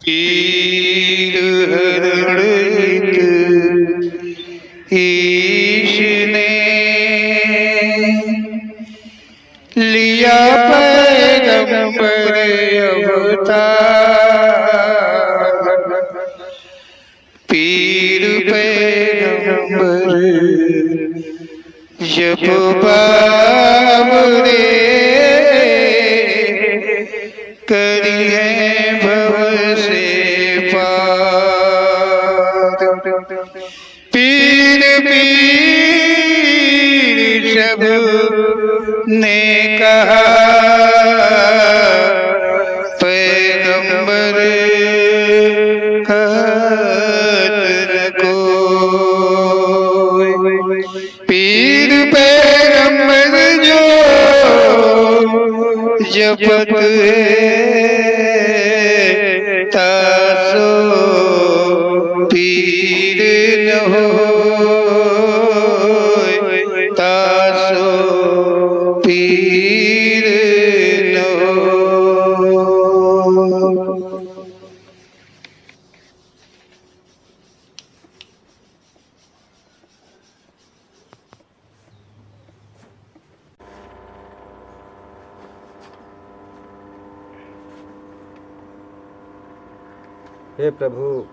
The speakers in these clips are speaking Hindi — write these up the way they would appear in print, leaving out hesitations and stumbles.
पीर हरण ईश ने लिया पैगंबर अवतार। पीर पैगंबर जब बाबरे करी है भव से पार। पीर पीर सब ने कहा पैगंबर कहत न कोई। पीर पैगंबर जो जपत है तासो पीर न होय, तासो पीर न होय। हे प्रभु,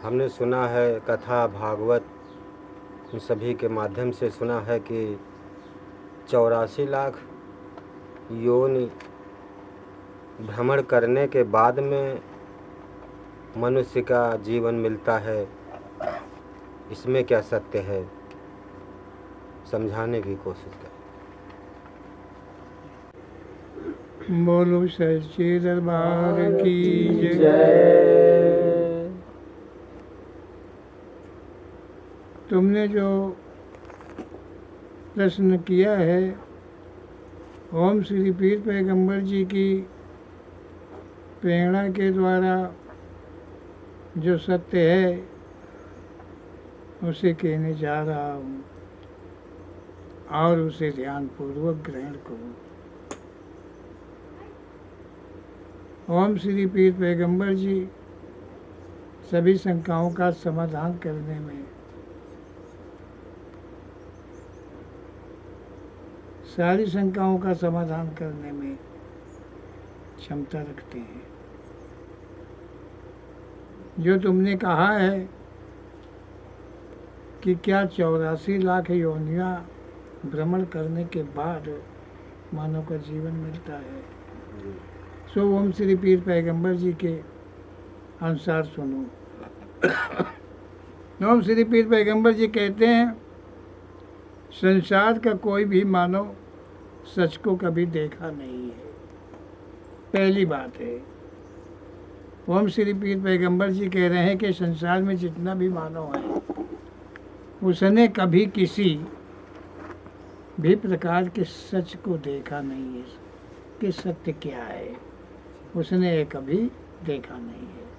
हमने सुना है कथा भागवत इन सभी के माध्यम से सुना है कि 84 लाख योनि भ्रमण करने के बाद में मनुष्य का जीवन मिलता है। इसमें क्या सत्य है, समझाने की कोशिश करें। बोलो सच्चे दरबार की जय। तुमने जो प्रश्न किया है ओम श्री पीर पैगंबर जी की प्रेरणा के द्वारा जो सत्य है उसे कहने जा रहा हूँ और उसे ध्यानपूर्वक ग्रहण करो। ओम श्री पीर पैगंबर जी सभी शंकाओं का समाधान करने में, सारी शंकाओं का समाधान करने में क्षमता रखते हैं। जो तुमने कहा है कि क्या 84 लाख योनियां भ्रमण करने के बाद मानव का जीवन मिलता है, सो ओम श्री पीर पैगंबर जी के अनुसार सुनो। ओम श्री पीर पैगंबर जी कहते हैं संसार का कोई भी मानव सच को कभी देखा नहीं है। पहली बात है, ओम श्री पीर पैगंबर जी कह रहे हैं कि संसार में जितना भी मानव है उसने कभी किसी भी प्रकार के सच को देखा नहीं है कि सत्य क्या है, उसने कभी देखा नहीं है।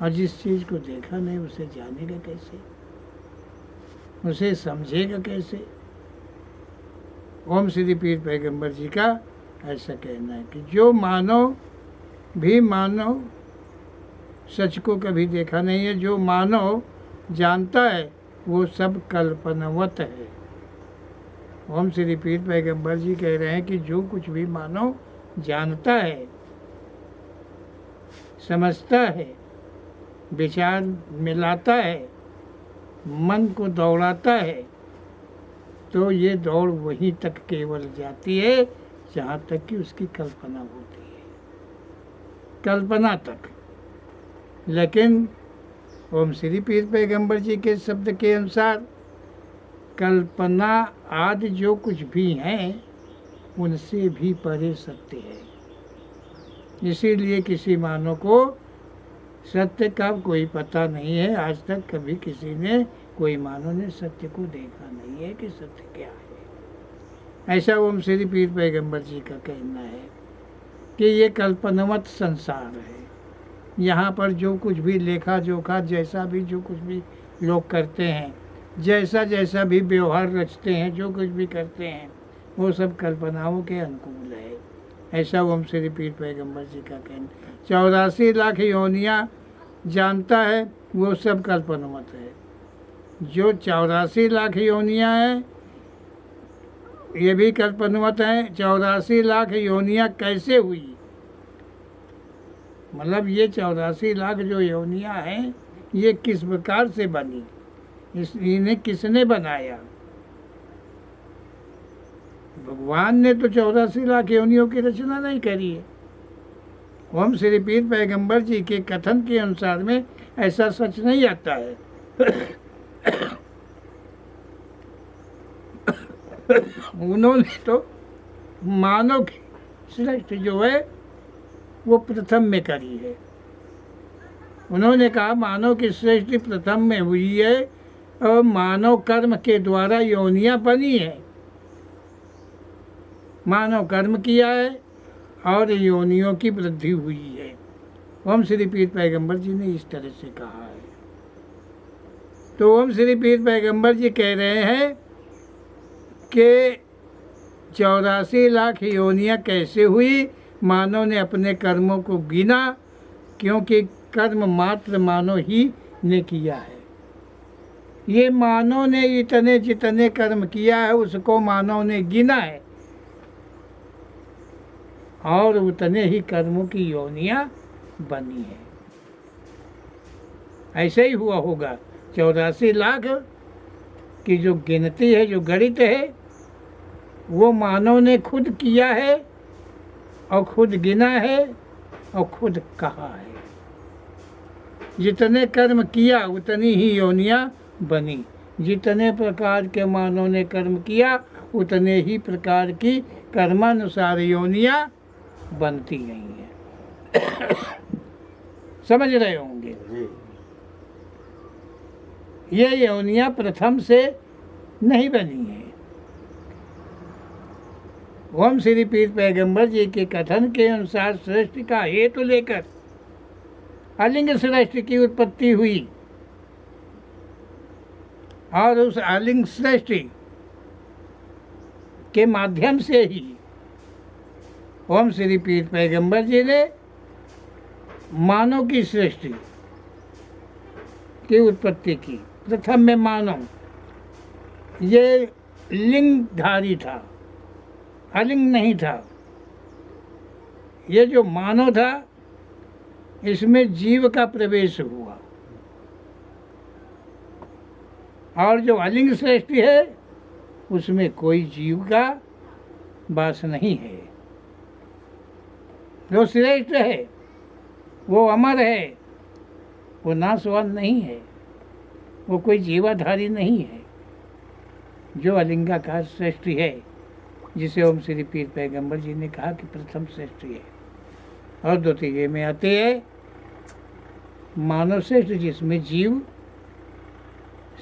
और जिस चीज़ को देखा नहीं उसे जानेगा कैसे, उसे समझेगा कैसे। ओम श्री पीर पैगंबर जी का ऐसा कहना है कि जो मानव सच को कभी देखा नहीं है, जो मानव जानता है वो सब कल्पनावत है। ओम श्री पीर पैगंबर जी कह रहे हैं कि जो कुछ भी मानव जानता है, समझता है, विचार मिलाता है, मन को दौड़ाता है, तो ये दौड़ वहीं तक केवल जाती है जहाँ तक कि उसकी कल्पना होती है, कल्पना तक। लेकिन ओम श्री पीर पैगंबर जी के शब्द के अनुसार कल्पना आदि जो कुछ भी हैं उनसे भी परे सत्य है। इसीलिए किसी मानव को सत्य का कोई पता नहीं है। आज तक कभी किसी ने, कोई मानव ने सत्य को देखा नहीं है कि सत्य क्या है। ऐसा ओम श्री पीर पैगंबर जी का कहना है कि ये कल्पनावत संसार है। यहाँ पर जो कुछ भी लेखा जोखा, जैसा भी जो कुछ भी लोग करते हैं, जैसा जैसा भी व्यवहार रचते हैं, जो कुछ भी करते हैं, वो सब कल्पनाओं के अनुकूल है। ऐसा ओम श्री पीर पैगंबर जी का कहना। 84 लाख योनियाँ जानता है वो सब कल्पनामत है। जो 84 लाख योनियाँ हैं ये भी कल्पनामत हैं। 84 लाख योनियाँ कैसे हुई, मतलब ये 84 लाख जो योनियाँ हैं ये किस प्रकार से बनी, इन्हें किसने बनाया। भगवान ने तो 84 लाख योनियों की रचना नहीं करी है। ओम श्री पीर पैगंबर जी के कथन के अनुसार में ऐसा सच नहीं आता है। उन्होंने तो मानव की सृष्टि जो है वो प्रथम में करी है। उन्होंने कहा मानव की सृष्टि प्रथम में हुई है और मानव कर्म के द्वारा योनियाँ बनी है। मानव कर्म किया है और योनियों की वृद्धि हुई है। ओम श्री पीर पैगंबर जी ने इस तरह से कहा है। तो ओम श्री पीर पैगंबर जी कह रहे हैं कि 84 लाख योनियाँ कैसे हुई। मानव ने अपने कर्मों को गिना, क्योंकि कर्म मात्र मानव ही ने किया है। ये मानव ने इतने जितने कर्म किया है उसको मानव ने गिना है और उतने ही कर्मों की योनियाँ बनी है। ऐसे ही हुआ होगा। 84 लाख की जो गिनती है, जो गणित है, वो मानव ने खुद किया है और खुद गिना है और खुद कहा है। जितने कर्म किया उतनी ही योनियाँ बनी। जितने प्रकार के मानव ने कर्म किया उतने ही प्रकार की कर्मानुसार योनियाँ बनती गई हैं। समझ रहे होंगे। ये योनियाँ प्रथम से नहीं बनी है। ओम श्री पीर पैगंबर जी के कथन के अनुसार सृष्टि का हेतु लेकर अलिंग सृष्टि की उत्पत्ति हुई और उस अलिंग सृष्टि के माध्यम से ही ओम श्री पीर पैगंबर जी ने मानव की सृष्टि की उत्पत्ति की। प्रथम में मानव ये लिंगधारी था, अलिंग नहीं था। ये जो मानव था इसमें जीव का प्रवेश हुआ और जो अलिंग सृष्टि है उसमें कोई जीव का वास नहीं है। जो श्रेष्ठ है वो अमर है, वो नाशवान नहीं है, वो कोई जीवाधारी नहीं है। जो अलिंगाकार सृष्टि है जिसे ओम श्री पीर पैगंबर जी ने कहा कि प्रथम सृष्टि है। और द्वितीय में आते हैं मानव श्रेष्ठ, जिसमें जीव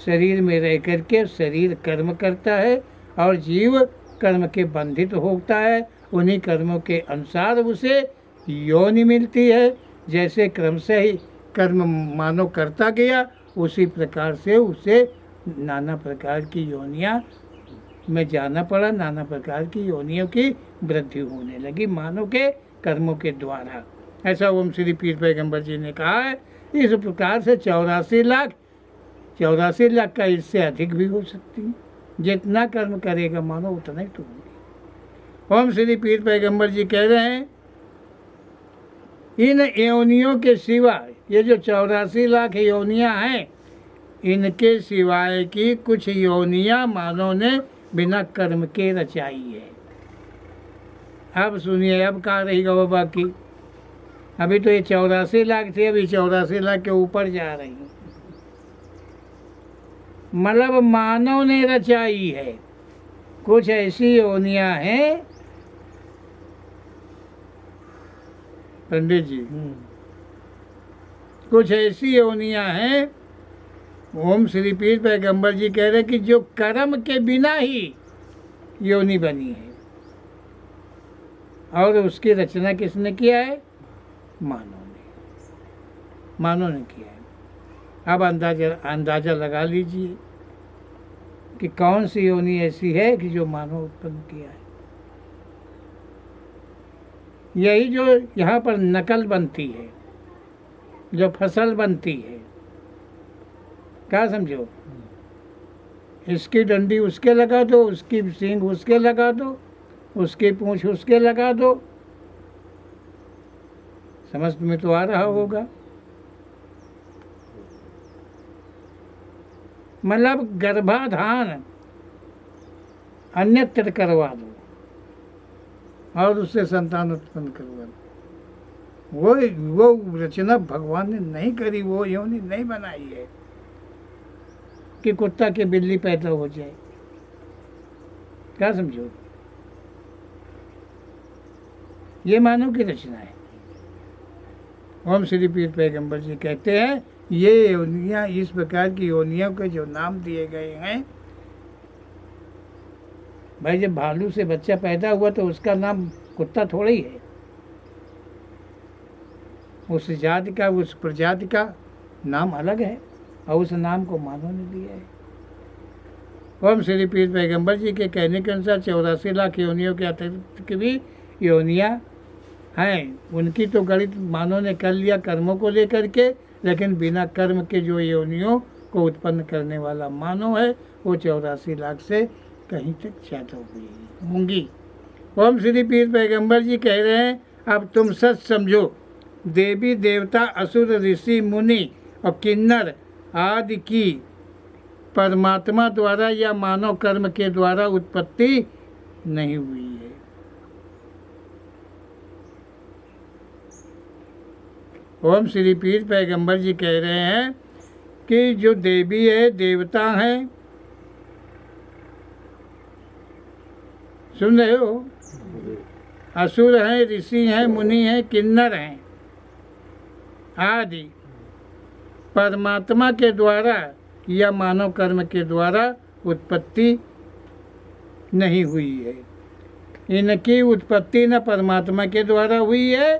शरीर में रह करके शरीर कर्म करता है और जीव कर्म के बंधित होता है। उन्हीं कर्मों के अनुसार उसे योनि मिलती है। जैसे क्रम से ही कर्म मानव करता गया उसी प्रकार से उसे नाना प्रकार की योनियाँ में जाना पड़ा। नाना प्रकार की योनियों की वृद्धि होने लगी मानव के कर्मों के द्वारा। ऐसा ओम श्री पीर पैगंबर जी ने कहा है। इस प्रकार से 84 लाख का इससे अधिक भी हो सकती है। जितना कर्म करेगा मानव उतना ही तो होगी। ओम श्री पीर पैगंबर जी कह रहे हैं इन योनियों के सिवा, ये जो 84 लाख योनियाँ हैं, इनके सिवाय की कुछ योनियाँ मानव ने बिना कर्म के रचाई है। अब सुनिए, अब कहाँ रहेगा वो बाकी। अभी तो ये 84 लाख थे, अभी 84 लाख के ऊपर जा रही हैं। मतलब मानव ने रचाई है। कुछ ऐसी योनियाँ हैं पंडित जी, कुछ ऐसी योनियाँ हैं, ओम श्री पीर पैगंबर जी कह रहे कि जो कर्म के बिना ही योनि बनी है। और उसकी रचना किसने किया है? मानव ने किया है। अब अंदाजा लगा लीजिए कि कौन सी योनि ऐसी है कि जो मानव उत्पन्न किया है। यही जो यहाँ पर नकल बनती है, जो फसल बनती है, क्या समझो, इसकी डंडी उसके लगा दो, उसकी सींग उसके लगा दो, उसकी पूंछ उसके लगा दो। समझ में तो आ रहा होगा। मतलब गर्भाधान अन्यत्र करवा दो और उससे संतान उत्पन्न करवा दो। वो रचना भगवान ने नहीं करी, वो योनि नहीं बनाई है कि कुत्ता के बिल्ली पैदा हो जाए। क्या समझो, ये मानव की रचना है। ओम श्री पीर पैगंबर जी कहते हैं ये योनियाँ, इस प्रकार की योनियों के जो नाम दिए गए हैं, भाई जब भालू से बच्चा पैदा हुआ तो उसका नाम कुत्ता थोड़ा ही है, उस जाति का, उस प्रजाति का नाम अलग है और उस नाम को मानव ने दिया है। ओम श्री पीर पैगंबर जी के कहने के अनुसार 84 लाख योनियों के अतिरिक्त की भी योनियाँ हैं। उनकी तो गणित मानव ने कर लिया कर्मों को लेकर के, लेकिन बिना कर्म के जो योनियों को उत्पन्न करने वाला मानव है वो 84 लाख से कहीं तक ज़्यादा हुई होंगी। ओम श्री पीर पैगंबर जी कह रहे हैं अब तुम सच समझो, देवी देवता असुर ऋषि मुनि और किन्नर आदि की परमात्मा द्वारा या मानव कर्म के द्वारा उत्पत्ति नहीं हुई है। ओम श्री पीर पैगंबर जी कह रहे हैं कि जो देवी है, देवता हैं, सुन रहे हो, असुर हैं, ऋषि हैं, मुनि हैं, किन्नर हैं आदि परमात्मा के द्वारा या मानव कर्म के द्वारा उत्पत्ति नहीं हुई है। इनकी उत्पत्ति न परमात्मा के द्वारा हुई है,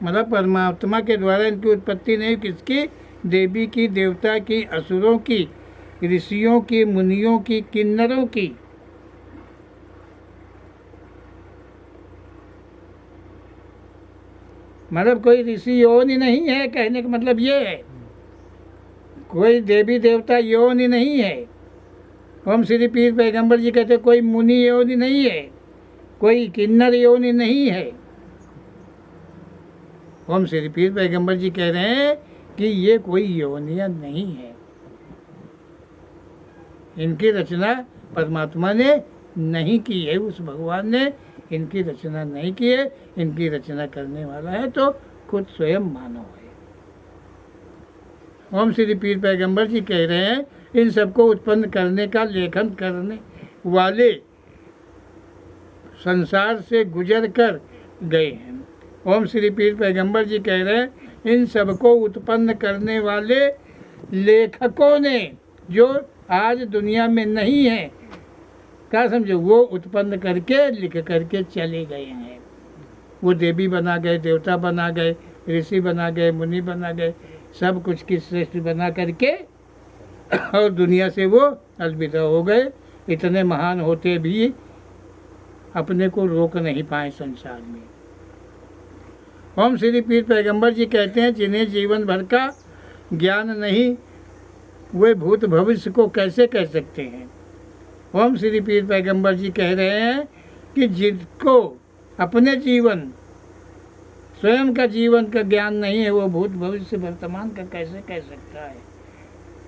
मतलब परमात्मा के द्वारा इनकी उत्पत्ति नहीं, किसकी, देवी की, देवता की, असुरों की, ऋषियों की, मुनियों की, किन्नरों की। मतलब कोई ऋषि योनि नहीं है, कहने का मतलब ये है, कोई देवी देवता योनि नहीं है। ओम श्री पीर पैगंबर जी कहते कोई मुनि योनि नहीं है, कोई किन्नर योनि नहीं है। ओम श्री पीर पैगंबर जी कह रहे हैं कि ये कोई योनियाँ नहीं है, इनकी रचना परमात्मा ने नहीं की है, उस भगवान ने इनकी रचना नहीं की है। इनकी रचना करने वाला है तो खुद स्वयं मानव है। ओम श्री पीर पैगंबर जी कह रहे हैं इन सबको उत्पन्न करने का लेखन करने वाले संसार से गुजर कर गए हैं। ओम श्री पीर पैगंबर जी कह रहे हैं इन सबको उत्पन्न करने वाले लेखकों ने, जो आज दुनिया में नहीं है, क्या समझो, वो उत्पन्न करके लिख करके चले गए हैं। वो देवी बना गए, देवता बना गए, ऋषि बना गए, मुनि बना गए, सब कुछ की सृष्टि बना करके और दुनिया से वो अलविदा हो गए। इतने महान होते भी अपने को रोक नहीं पाए संसार में। ओम श्री पीर पैगंबर जी कहते हैं जिन्हें जीवन भर का ज्ञान नहीं, वे भूत भविष्य को कैसे कह सकते हैं। ओम श्री पीर पैगंबर जी कह रहे हैं कि जिसको अपने जीवन, स्वयं का जीवन का ज्ञान नहीं है, वो भूत भविष्य वर्तमान का कैसे कह सकता है,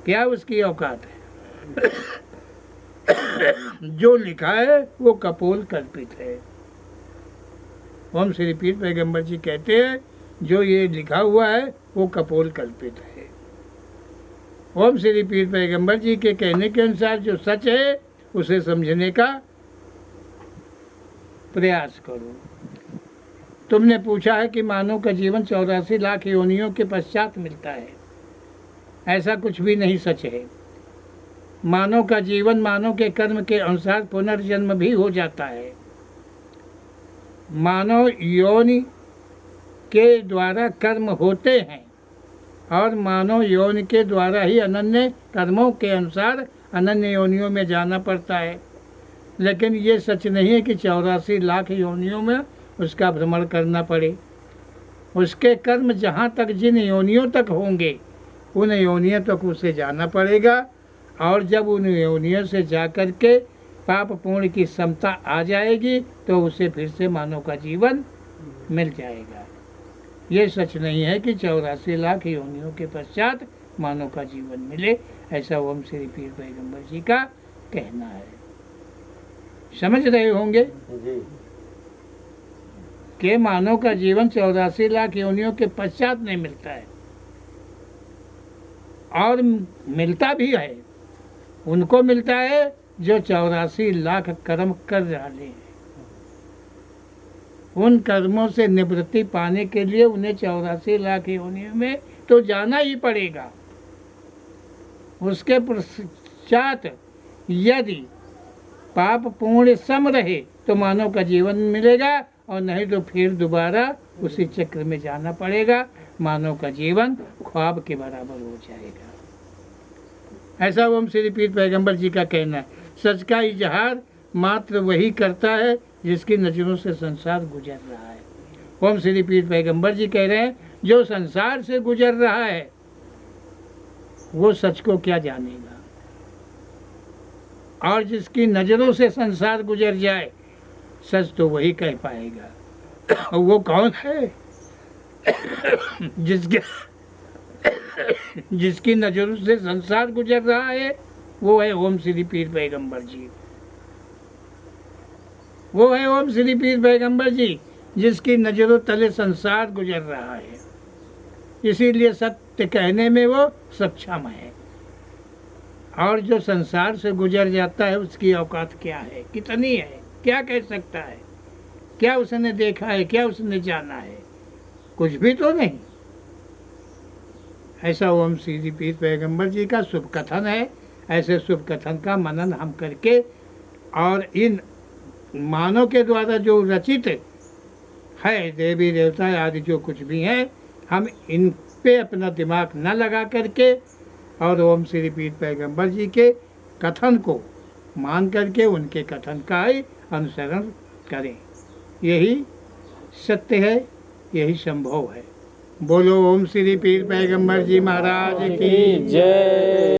क्या उसकी औकात है। जो लिखा है वो कपोल कल्पित है। ओम श्री पीर पैगंबर जी कहते हैं जो ये लिखा हुआ है वो कपोल कल्पित है। ओम श्री पीर पैगंबर जी के कहने के अनुसार जो सच है उसे समझने का प्रयास करो। तुमने पूछा है कि मानव का जीवन 84 लाख योनियों के पश्चात मिलता है। ऐसा कुछ भी नहीं सच है। मानव का जीवन मानव के कर्म के अनुसार पुनर्जन्म भी हो जाता है। मानव योनि के द्वारा कर्म होते हैं और मानव योनि के द्वारा ही अनन्य कर्मों के अनुसार अनन्य योनियों में जाना पड़ता है। लेकिन ये सच नहीं है कि 84 लाख योनियों में उसका भ्रमण करना पड़े। उसके कर्म जहाँ तक जिन योनियों तक होंगे उन योनियों तक उसे जाना पड़ेगा, और जब उन योनियों से जा कर के पाप पुण्य की समता आ जाएगी तो उसे फिर से मानव का जीवन मिल जाएगा। ये सच नहीं है कि 84 लाख योनियों के पश्चात मानव का जीवन मिले, ऐसा ओम श्री पीर पैगंबर जी का कहना है। समझ रहे होंगे जी। कि मानव का जीवन 84 लाख योनियों के पश्चात नहीं मिलता है, और मिलता भी है। उनको मिलता है जो 84 लाख कर्म कर रहे हैं। उन कर्मों से निवृत्ति पाने के लिए उन्हें 84 लाख योनियों में तो जाना ही पड़ेगा। उसके पश्चात यदि पाप पुण्य सम रहे तो मानव का जीवन मिलेगा, और नहीं तो फिर दोबारा उसी चक्र में जाना पड़ेगा। मानव का जीवन ख्वाब के बराबर हो जाएगा, ऐसा ओम श्री पीर पैगंबर जी का कहना है। सच का इजहार मात्र वही करता है जिसकी नजरों से संसार गुजर रहा है। ओम श्री पीर पैगंबर जी कह रहे हैं जो संसार से गुजर रहा है वो सच को क्या जानेगा, और जिसकी नजरों से संसार गुजर जाए सच तो वही कह पाएगा। वो कौन है? जिसकी नजरों से संसार गुजर रहा है वो है ओम श्री पीर पैगंबर जी। वो है ओम श्री पीर पैगंबर जी जिसकी नजरों तले संसार गुजर रहा है, इसीलिए सत्य कहने में वो सक्षम है। और जो संसार से गुजर जाता है उसकी औकात क्या है, कितनी है, क्या कह सकता है, क्या उसने देखा है, क्या उसने जाना है? कुछ भी तो नहीं। ऐसा ओम श्री पीर पैगंबर जी का शुभ कथन है। ऐसे शुभ कथन का मनन हम करके और इन मानव के द्वारा जो रचित है देवी देवता आदि जो कुछ भी है, हम इन पे अपना दिमाग न लगा करके और ओम श्री पीर पैगंबर जी के कथन को मान करके उनके कथन का ही अनुसरण करें। यही सत्य है, यही संभव है। बोलो ओम श्री पीर पैगंबर जी महाराज की जय।